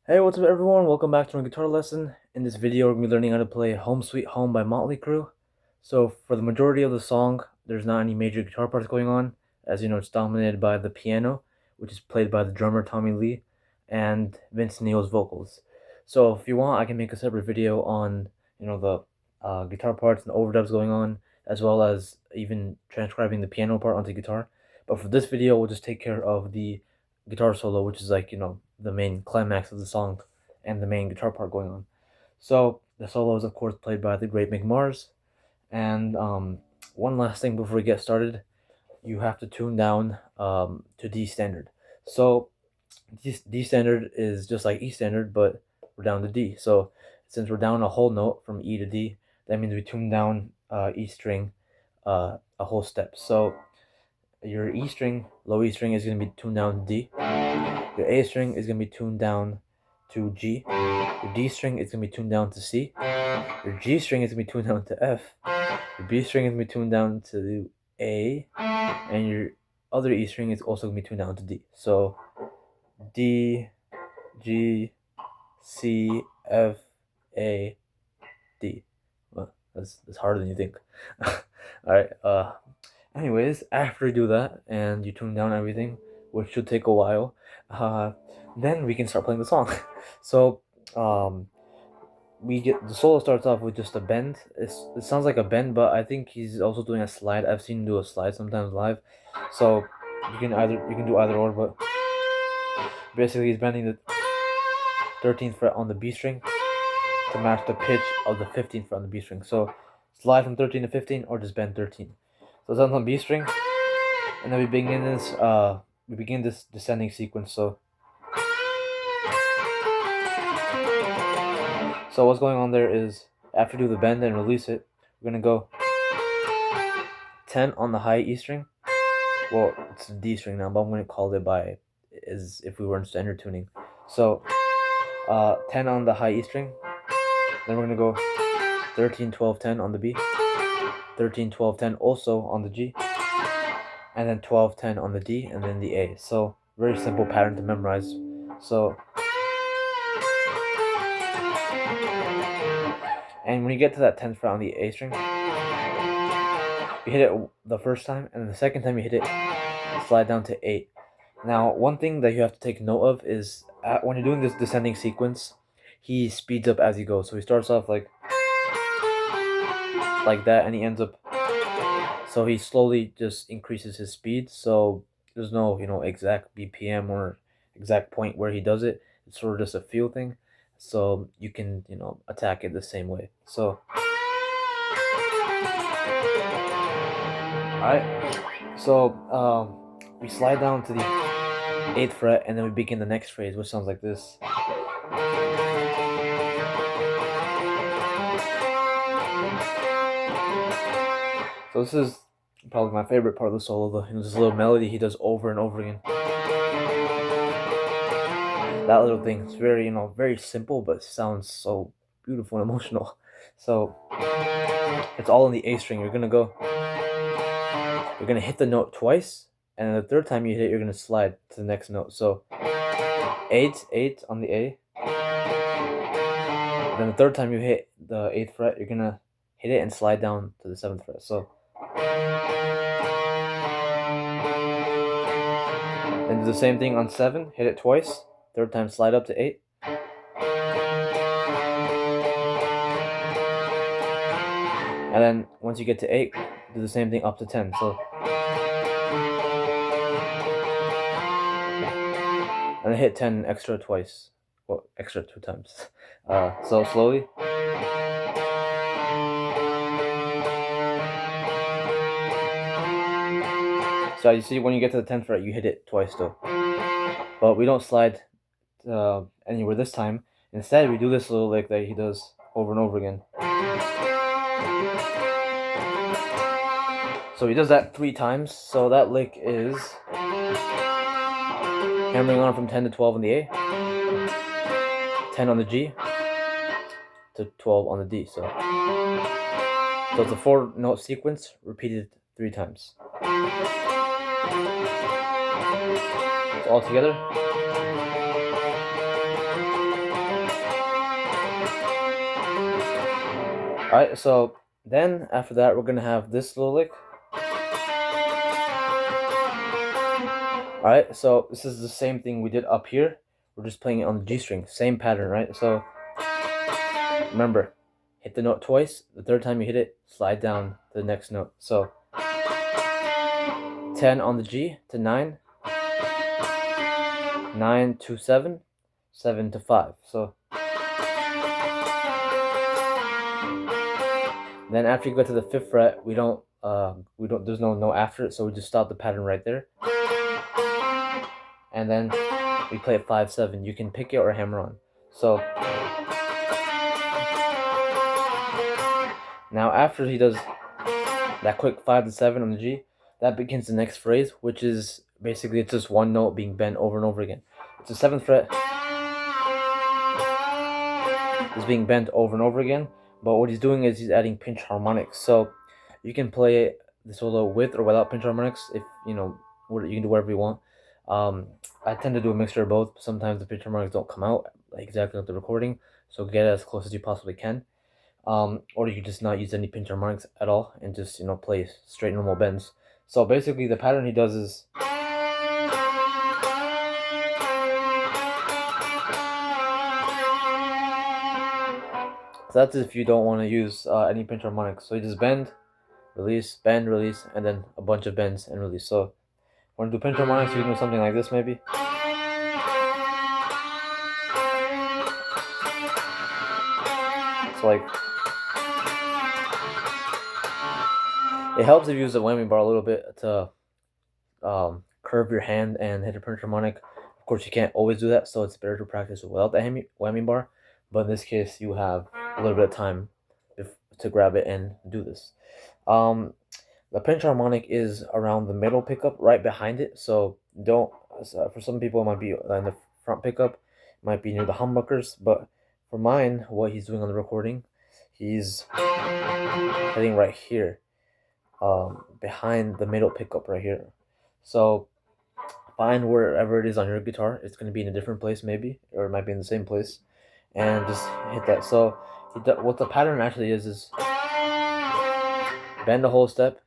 Hey, what's up everyone? Welcome back to my guitar lesson. In this video, we're going to be learning how to play Home Sweet Home by Mötley Crüe. So for the majority of the song, there's not any major guitar parts going on. As you know, it's dominated by the piano, which is played by the drummer Tommy Lee, and Vince Neil's vocals. So if you want, I can make a separate video on, the guitar parts and overdubs going on, as well as even transcribing the piano part onto guitar. But for this video, we'll just take care of the guitar solo, which is like, the main climax of the song and the main guitar part going on. So the solo is of course played by the great Mick Mars. And one last thing before we get started, you have to tune down to D standard. So D standard is just like E standard, but we're down to D. So since we're down a whole note from E to D, that means we tune down E string a whole step. So your E string, low E string is going to be tuned down to D. Your A string is going to be tuned down to G. Your D string is going to be tuned down to C. Your G string is going to be tuned down to F. Your B string is going to be tuned down to A. And your other E string is also going to be tuned down to D. So D, G, C, F, A, D. Well, that's harder than you think. Alright, anyways, after you do that and you tune down everything, which should take a while, then we can start playing the song. So, the solo starts off with just a bend. It sounds like a bend, but I think he's also doing a slide. I've seen him do a slide sometimes live. So you can do either or, but basically he's bending the 13th fret on the B string to match the pitch of the 15th fret on the B string. So slide from 13 to 15 or just bend 13. So it's on B string, and then we begin this descending sequence. So what's going on there is after you do the bend and release it, we're gonna go 10 on the high E string. Well, it's a D string now, but I'm gonna call it by as if we were in standard tuning. So 10 on the high E string. Then we're gonna go 13, 12, 10 on the B. 13, 12, 10 also on the G. And then 12, 10 on the D, and then the A. So very simple pattern to memorize. So, and when you get to that 10th fret on the A string, you hit it the first time, and then the second time you hit it, slide down to 8. Now, one thing that you have to take note of is when you're doing this descending sequence, he speeds up as he goes. So he starts off like that, and he ends up. So he slowly just increases his speed. So there's no exact BPM or exact point where he does it. It's sort of just a feel thing. So you can attack it the same way. So alright. So we slide down to the 8th fret, and then we begin the next phrase, which sounds like this. So this is probably my favorite part of the solo, this little melody he does over and over again. That little thing, it's very, very simple, but it sounds so beautiful and emotional. So it's all in the A string. You're gonna hit the note twice, and the third time you hit it, you're gonna slide to the next note. So 8 on the A. Then the third time you hit the 8th fret, you're gonna hit it and slide down to the 7th fret. So then do the same thing on 7, hit it twice, third time slide up to 8. And then once you get to 8, do the same thing up to 10. So and then hit 10 extra twice. Well, extra 2 times. So slowly. So you see, when you get to the 10th fret, you hit it twice though. But we don't slide anywhere this time. Instead, we do this little lick that he does over and over again. So he does that 3 times. So that lick is hammering on from 10 to 12 on the A, 10 on the G, to 12 on the D. So it's a 4-note sequence repeated 3 times. So all together. Alright, so then after that, we're gonna have this little lick. Alright, so this is the same thing we did up here. We're just playing it on the G string. Same pattern, right? So remember, hit the note twice. The third time you hit it, slide down to the next note. So 10 on the G to 9, 9 to 7, 7 to 5. So then after you go to the 5th fret, there's no note after it, so we just stop the pattern right there. And then we play it 5-7. You can pick it or hammer on. So now after he does that quick 5 to 7 on the G, that begins the next phrase, which is basically it's just one note being bent over and over again. It's the 7th fret is being bent over and over again, but what he's doing is he's adding pinch harmonics. So you can play the solo with or without pinch harmonics. If you know, you can do whatever you want. I tend to do a mixture of both. Sometimes the pinch harmonics don't come out exactly like the recording, so get as close as you possibly can. Or you can just not use any pinch harmonics at all and just play straight normal bends. So basically the pattern he does is so that's if you don't want to use any pinch harmonics. So you just bend, release, and then a bunch of bends and release. So when you do pinch harmonics, you can do something like this maybe. So like it helps if you use the whammy bar a little bit to curve your hand and hit a pinch harmonic. Of course, you can't always do that, so it's better to practice without the whammy bar. But in this case, you have a little bit of time to grab it and do this. The pinch harmonic is around the middle pickup, right behind it. So for some people, it might be in the front pickup, it might be near the humbuckers. But for mine, what he's doing on the recording, he's heading right here, behind the middle pickup right here. So find wherever it is on your guitar. It's going to be in a different place maybe, or it might be in the same place, and just hit that. So what the pattern actually is bend a whole step,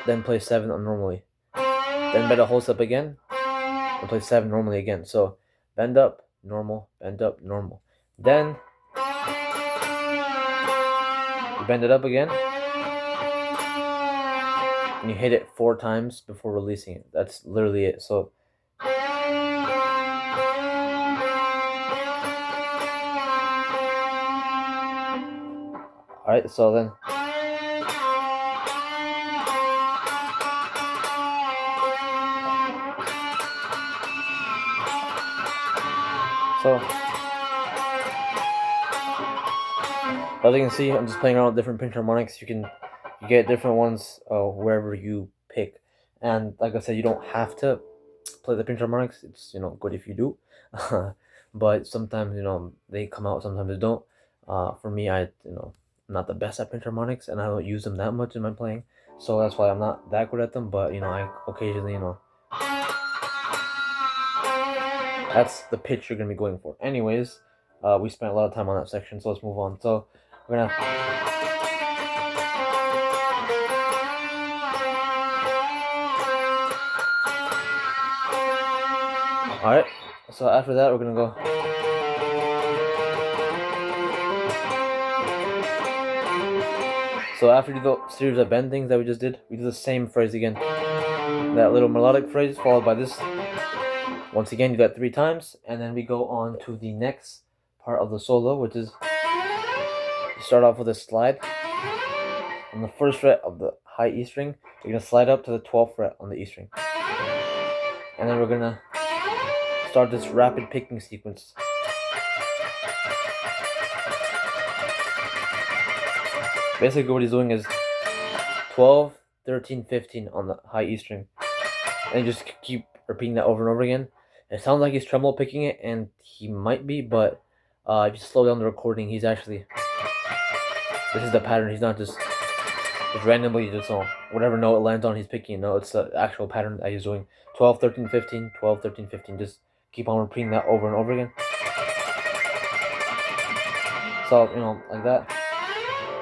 then play 7 normally, then bend a whole step again, and play 7 normally again. So bend up, normal, bend up, normal. Then you bend it up again, and you hit it 4 times before releasing it. That's literally it. So alright, so then as you can see, I'm just playing around with different pinch harmonics. You get different ones wherever you pick. And like I said, you don't have to play the pinch harmonics. It's good if you do. But sometimes they come out, sometimes they don't. For me, I'm not the best at pinch harmonics, and I don't use them that much in my playing. So that's why I'm not that good at them. But I occasionally that's the pitch you're gonna be going for. Anyways, we spent a lot of time on that section, so let's move on. So we're gonna alright, so after that we're gonna go so after the series of bend things that we just did, we do the same phrase again. That little melodic phrase followed by this. Once again, you do that 3 times, and then we go on to the next part of the solo, which is you start off with a slide on the 1st fret of the high E string. You're gonna slide up to the 12th fret on the E string, and then we're gonna start this rapid picking sequence. Basically, what he's doing is 12, 13, 15 on the high E string, and you just keep repeating that over and over again. It sounds like he's tremolo picking it, and he might be, but if you slow down the recording, he's actually, this is the pattern. He's not just randomly just whatever note it lands on, he's picking. No, it's the actual pattern that he's doing. 12, 13, 15, 12, 13, 15. Just keep on repeating that over and over again. So, like that.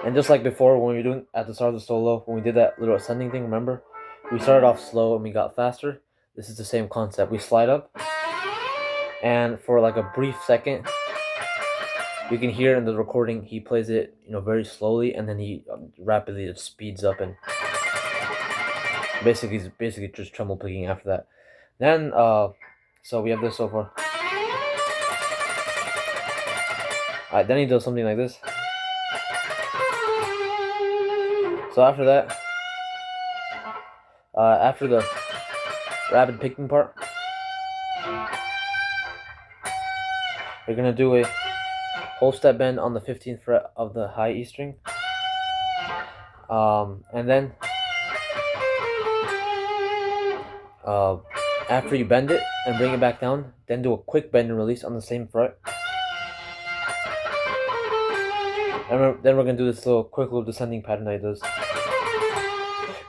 And just like before, when we were doing at the start of the solo, when we did that little ascending thing, remember? We started off slow and we got faster. This is the same concept. We slide up, and for like a brief second, you can hear in the recording he plays it, very slowly, and then he rapidly just speeds up, and basically just treble picking after that. Then so we have this so far. Alright, then he does something like this. So after that, after the rapid picking part, we're gonna do a whole step bend on the 15th fret of the high E string, and then after you bend it and bring it back down, then do a quick bend and release on the same fret. And then we're gonna do this quick little descending pattern that he does.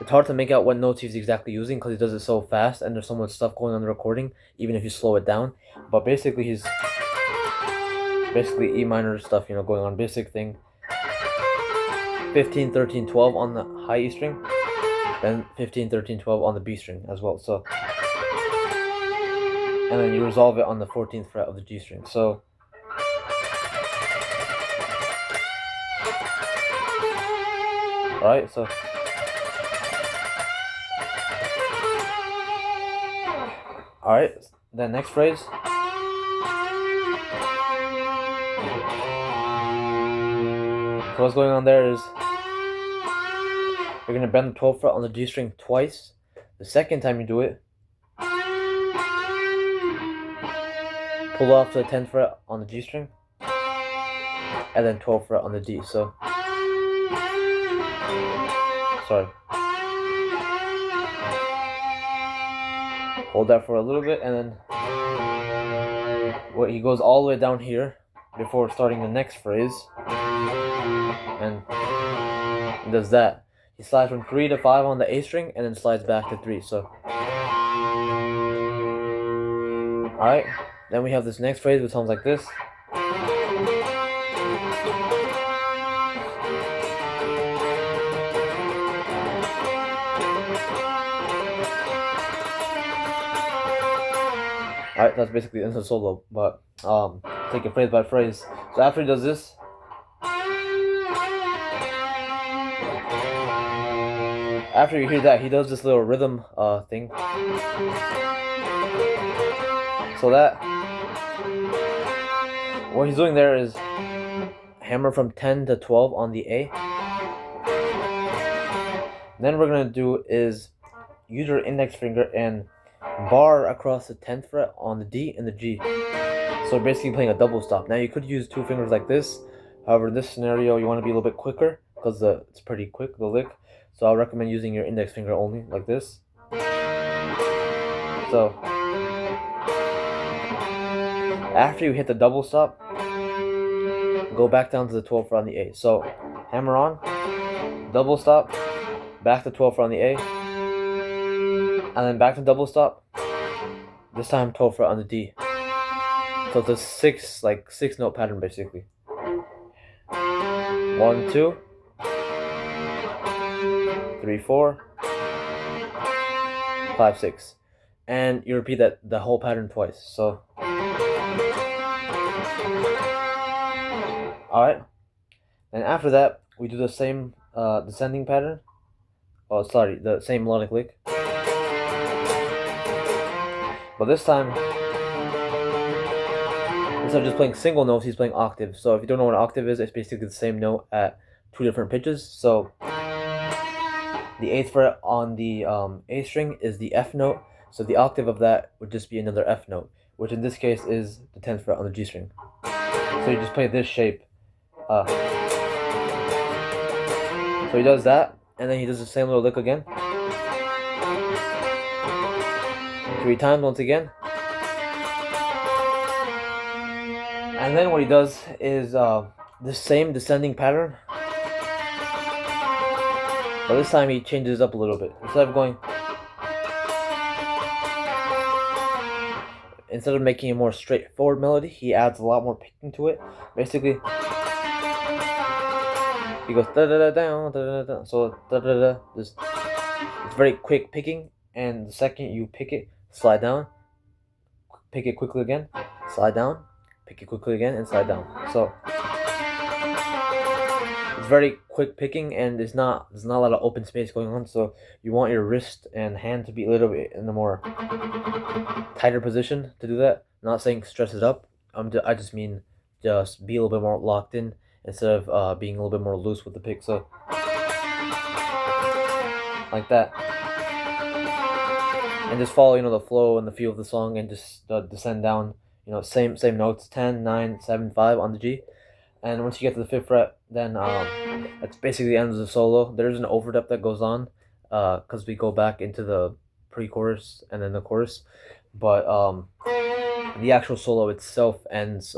It's hard to make out what notes he's exactly using because he does it so fast and there's so much stuff going on the recording, even if you slow it down. But basically he's E minor stuff, going on, basic thing. 15, 13, 12 on the high E string, then 15, 13, 12 on the B string as well. So, and then you resolve it on the 14th fret of the G string. So, alright, so alright, then next phrase. So what's going on there is you're gonna bend the 12th fret on the G string twice. The second time you do it, pull off to the 10th fret on the G string, and then 12th fret on the D. So, sorry. Hold that for a little bit, and then he goes all the way down here before starting the next phrase, and he does that. He slides from 3 to 5 on the A string, and then slides back to 3. So, alright. Then we have this next phrase, which sounds like this. Alright, that's basically the end of the solo, but take it phrase by phrase. So after he does this, after you hear that, he does this little rhythm thing. So that, what he's doing there is hammer from 10 to 12 on the A. Then what we're gonna do is use your index finger and bar across the 10th fret on the D and the G. So basically playing a double stop. Now you could use two fingers like this. However, in this scenario, you want to be a little bit quicker because it's pretty quick, the lick. So I'll recommend using your index finger only, like this. So after you hit the double stop, go back down to the 12th fret on the A. So hammer on, double stop, back to 12th fret on the A, and then back to double stop. This time 12th fret on the D. So it's a six note pattern basically. 1, 2, 3, 4, 5, 6, and you repeat the whole pattern twice. So, all right. And after that, we do the same descending pattern. Oh, sorry, the same melodic lick. But this time, instead of just playing single notes, he's playing octaves. So if you don't know what an octave is, it's basically the same note at two different pitches. So the 8th fret on the A string is the F note. So the octave of that would just be another F note, which in this case is the 10th fret on the G string. So you just play this shape. So he does that, and then he does the same little lick again. 3 times once again. And then what he does is the same descending pattern, but this time he changes it up a little bit. Instead of making a more straightforward melody, he adds a lot more picking to it. Basically, He goes da da da down da da da. So da da da. It's very quick picking, and the second you pick it, slide down, pick it quickly again, slide down, pick it quickly again, and slide down. So it's very quick picking, and there's not a lot of open space going on. So you want your wrist and hand to be a little bit in a more tighter position to do that. I'm not saying stress it up. I just mean just be a little bit more locked in instead of being a little bit more loose with the pick. So like that, and just follow the flow and the feel of the song, and just descend down. Same notes, 10, 9, 7, 5 on the G. And once you get to the 5th fret, then that's basically the end of the solo. There's an overdub that goes on, because we go back into the pre-chorus and then the chorus. But the actual solo itself ends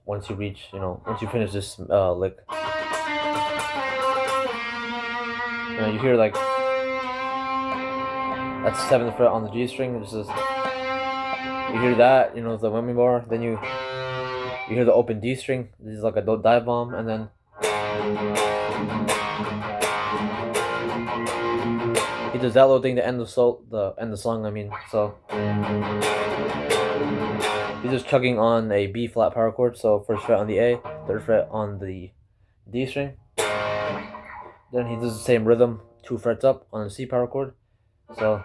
once you reach, once you finish this lick. You hear like that's 7th fret on the G string. This is, you hear that, the whammy bar. Then you hear the open D string. This is like a dive bomb, and then he does that little thing to end the song. I mean, so he's just chugging on a B flat power chord. So 1st fret on the A, 3rd fret on the D string. Then he does the same rhythm 2 frets up on the C power chord. So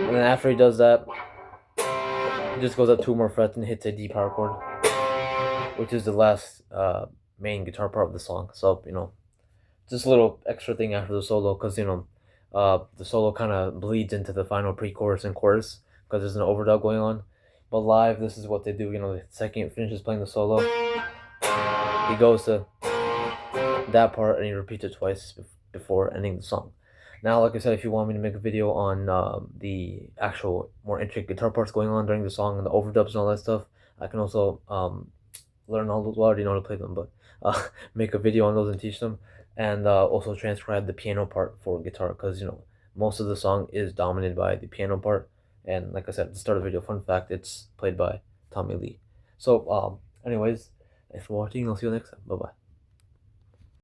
and then after he does that, he just goes up 2 more frets and hits a D power chord, which is the last main guitar part of the song. So just a little extra thing after the solo, because the solo kind of bleeds into the final pre-chorus and chorus because there's an overdub going on. But live, this is what they do. The second he finishes playing the solo, he goes to that part and he repeats it twice before ending the song. Now, like I said, if you want me to make a video on the actual more intricate guitar parts going on during the song and the overdubs and all that stuff, I can also learn all those. Well, I already know how to play them, but make a video on those and teach them, and also transcribe the piano part for guitar, because most of the song is dominated by the piano part. And like I said at the start of the video, fun fact, it's played by Tommy Lee. So anyways, thanks for watching. I'll see you next time. Bye bye.